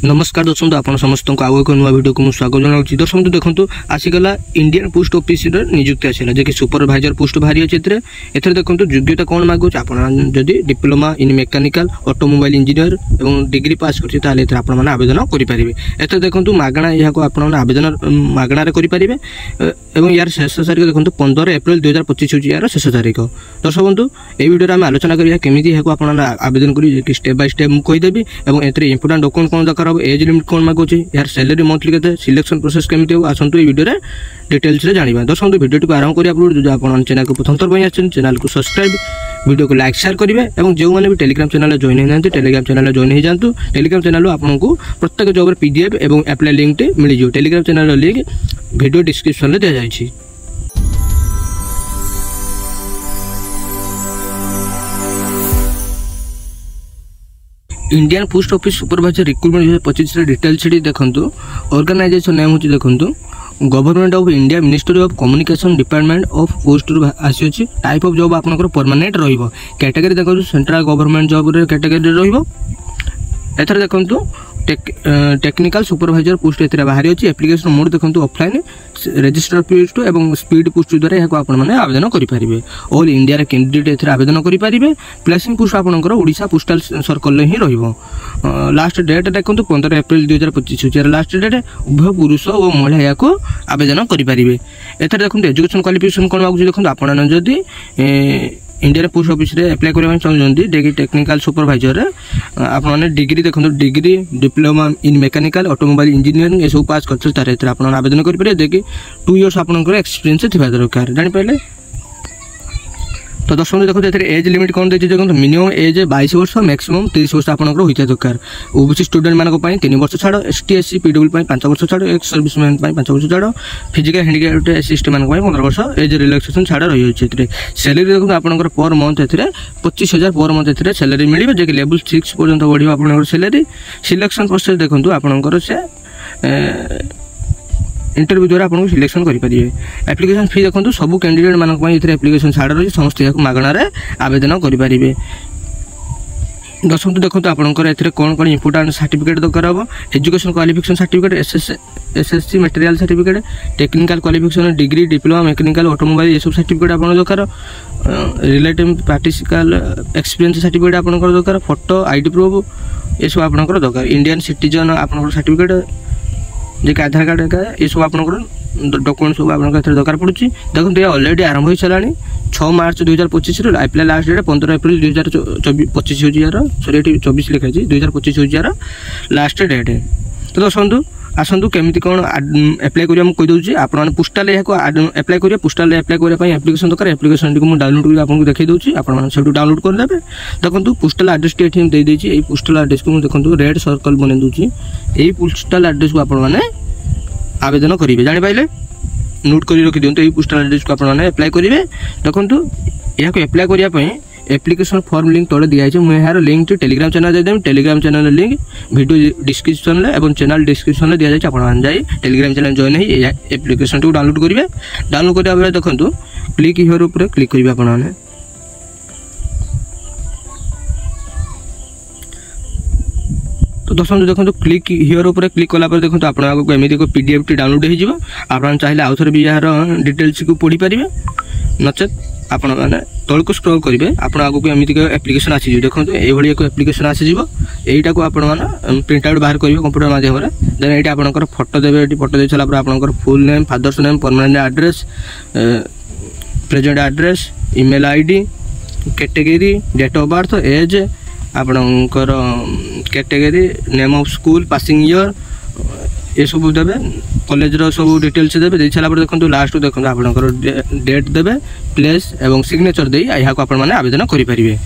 नमस्कार दर्शक आप समस्त को आउ एक नुआ वीडियो को स्वागत जनाऊँ। दर्शक देखो आसीगला इंडियन पोस्ट ऑफिस नियुक्ति आसला जे कि सुपरवाइजर पोस्ट बाहरी अच्छे एथर देखो योग्यता कौन मागुच आपड़ी diploma in mechanical automobile engineer और डिग्री पास करते आवेदन करेंगे। एथर देखो मागणा यहाँ आवेदन मागणार करेंगे और यार शेष तारीख देखो 15 एप्रिल 2025 हूँ यार शेष तारीख। दर्शक बंधु ये वीडियो आम आलोचना करिया केमिति आप आवेदन कर स्टेप बाय स्टेप मुझे कहीदेवी और एथर इंपोर्टेंट डॉक्यूमेंट कौन दरकार एज लिमिट कौन मागुचे यार सैलरी मंथली के सिलेक्शन प्रोसेस केमिति हो आसतु ये वीडियो डिटेल्स रे जानिबा। दर्शक वीडियो को आरंभ करिया पूर्व जो आपण चैनल को प्रथम थर पई आछन चैनल को सब्सक्राइब वीडियो को लाइक शेयर करेंगे और जो मैंने भी टेलीग्राम चैनल जॉइन होना टेलीग्राम चैनल जॉइन हो जातु। टेलीग्राम चैनल आपको प्रत्येक जॉब पीडीएफ और अप्लाई लिंक मिल जाए। Telegram channel link video description में दि जाए। Indian post office supervisor recruitment 2025 details देखो। ऑर्गेनाइजेशन नेम हूँ देखो government of India ministry of communication department of post आसी अच्छी। टाइप ऑफ जॉब आपंकर परमानेंट कैटेगरी देखो central government job category rather देखो टेक्निकल सुपरवाइजर पोस्ट ए बाहरी अच्छी। एप्लिकेशन मोड देखो ऑफलाइन रजिस्टर पोस्ट और स्पीड पोस्ट द्वारा यहाँ आपने आवेदन करेंगे। ऑल इंडिया कैंडिडेट ए आवेदन करेंगे। प्लेसिंग पोस्ट आपंकर ओडिशा पोस्टाल सर्कल ही लास्ट डेट देखो 15 एप्रिल 2025 हूँ लास्ट डेट। उभय पुरुष और महिला यहाँ आवेदन करेंगे। एथर देखो एजुकेशन क्वालिफिकेशन कौन मांगुचे देखो आपने जदि इंडिया पोस्ट ऑफिस रे अप्लाई करबा चाहते देखिए टेक्निकल सुपरवाइजर आपने डिग्री देखो degree diploma in mechanical automobile engineering ये सब पास करते आप आवेदन करेंगे। देखिए 2 इयर्स आपंकर एक्सपीरियंस थी दरकार जापारे। तो दर्शक देखो एज लिमिट कौन देखिए देखो मिनिमम एज 22 वर्ष मैक्सिमम 30 वर्ष आपंकर होता दरकार। ओबीसी स्टूडेंट मानक 3 वर्ष छाड़ एसटी एससी पीडब्ल्यू 5 वर्ष छाड़ एक्स सर्विसमैन 5 वर्ष छाड़ फिजिकल हैंडिकैप्ड एससी मानक 15 वर्ष एज रिलैक्सेशन छाड़ रही है। सैलरी देखो आपंकर per month 25,000 per month salary मिले जे कि लेवल 6 पर्यंत बढ़िया आपंकर सैलरी। सिलेक्शन प्रोसेस देखो आपंकर से इंटरव्यू द्वारा आपको सिलेक्शन करेंगे। एप्लिकेशन फी देखो सब कैंडिडेट मानक एप्लिकेशन छाड़ रही समस्त यहाँ मागणार आवेदन करेंगे। दर्शक देखो आपंकर ए कौन कौन इंपोर्टेंट सर्टिफिकेट दरकार हम education qualification certificate SSC material certificate technical qualification degree diploma mechanical automobile ये सब सर्टिफिकेट आप दरकार। रिलेटिव प्रैक्टिकल एक्सपीरियंस सर्टिफिकेट आपंकर दरकार। फोटो आईडी प्रूफ ये सब आपंकर दरकार। इंडियन सिटीजन आपंकर सर्टिफिकेट जे आधार कार्ड ये सब आप डॉक्यूमेंट सब आप दरकार पड़ुँ। देखो ये ऑलरेडी आरंभ हो सारा 6 मार्च 2025 अप्लाई लास्ट डेट 15 एप्रिल 2025 हूँ यार सॉरी 24 लिखाई 2025 हूँ यार लास्ट डेट। तो दर्शक आसतु केमी कौन अप्लाई करिया मुझे कहीदे आपने पोस्टाल यहाँ अप्लाई करेंगे। पोस्टाल अप्लाई करने एप्लिकेशन दरकार। एप्लिकेशन को डाउनलोड कर आपको देखी दूसरी आपको डाउनलोड करदे। देखो पोस्टाल आड्रेस टी देदेजी पोस्टाल आड्रेस को देखो रेड सर्कल बन दूसरी यही पोस्टाल आड्रेस को आपने आवेदन करेंगे जापारे। नोट कर रखी दिखाँ यही पोस्टाल आड्रेस को आपने अप्लाई करेंगे। देखो यहाँ अप्लाई करने एप्लिकेशन फॉर्म लिंक तले दिखाई मुझे यार लिंक टेलीग्राम चैनल देदेवी। Telegram channel link video description और चैनल डिस्क्रिप्शन में दिखाई आप टेलीग्राम चैनल जॉइन हो एप्लिकेशन को डाउनलोड करेंगे। डाउनलोड करने बेले देखो क्लिक हियर ऊपर क्लिक करेंगे आपने। तो दर्शक देखो क्लिक हियर ऊपर क्लिक कला देखो आपको एमती एक पीडीएफ टी डाउनलोड हो आप चाहिए आउ थे भी यार डिटेल्स को पढ़ी पारे नचेत आप तौक स्क्रॉल करेंगे आप आगे एमती एप्लिकेशन आसी देखो ये एक एप्लिकेशन आसीज यहीटा को आप प्रिंट आउट बाहर करेंगे कंप्यूटर माध्यम देन ये आपंकर फोटो देवे। फोटो दे सारा आपंकर full name father's name permanent address present address email ID category date of birth age आपणकर category name of school passing year ये सब देवे। कॉलेज सब डिटेल्स देवे दे सारा देखो लास्ट देखो आपंकर डेट देवे प्लेस और सिग्नेचर दे यहाँ को आपने आवेदन करेंगे।